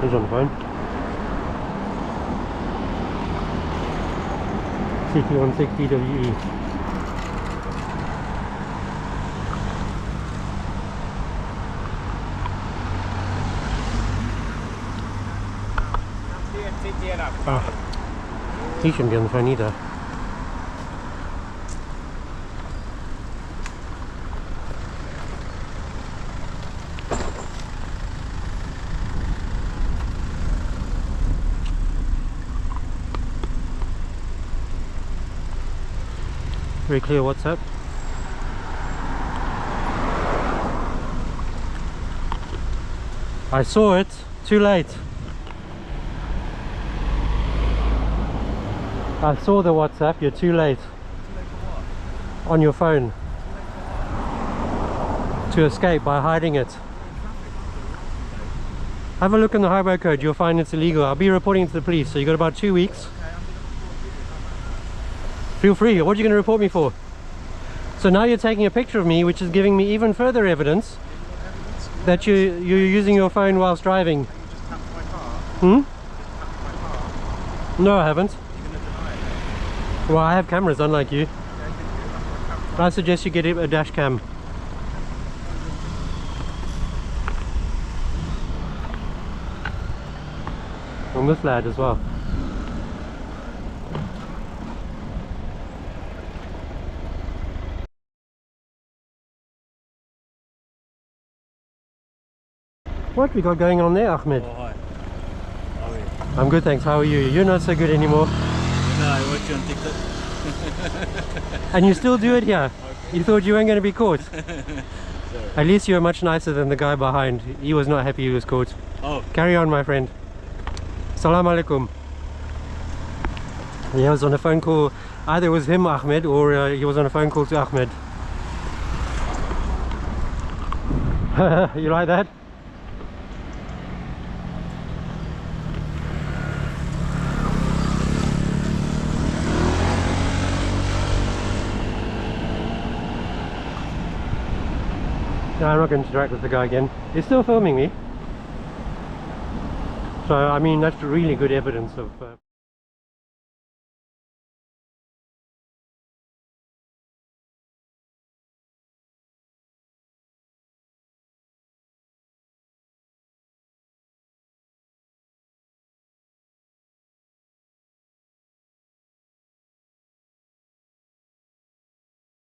He's on the phone. CT16DWE. He shouldn't be on the phone either. Very clear WhatsApp. I saw it, too late. I saw the WhatsApp, you're too late. Too late for what? On your phone. To escape by hiding it. Have a look in the highway code, you'll find it's illegal. I'll be reporting to the police, so you got about 2 weeks. Feel free. What are you going to report me for? So now you're taking a picture of me, which is giving me even further evidence that you're using your phone whilst driving. You just tapped my car. Hmm? You just tapped my car. No, I haven't. You're going to deny it. Well, I have cameras, unlike you. Yeah, you can I suggest you get a dash cam. On this lad as well. What we got going on there, Ahmed? Oh, hi. How are you? I'm good, thanks. How are you? You're not so good anymore. No, I watch you on TikTok. And you still do it here. Okay. You thought you weren't going to be caught. Sorry. At least you're much nicer than the guy behind. He was not happy he was caught. Oh. Carry on, my friend. Salam alaikum. He was on a phone call. Either it was him, Ahmed, or he was on a phone call to Ahmed. You like that? No, I'm not going to interact with the guy again. He's still filming me. So, I mean, that's really good evidence of...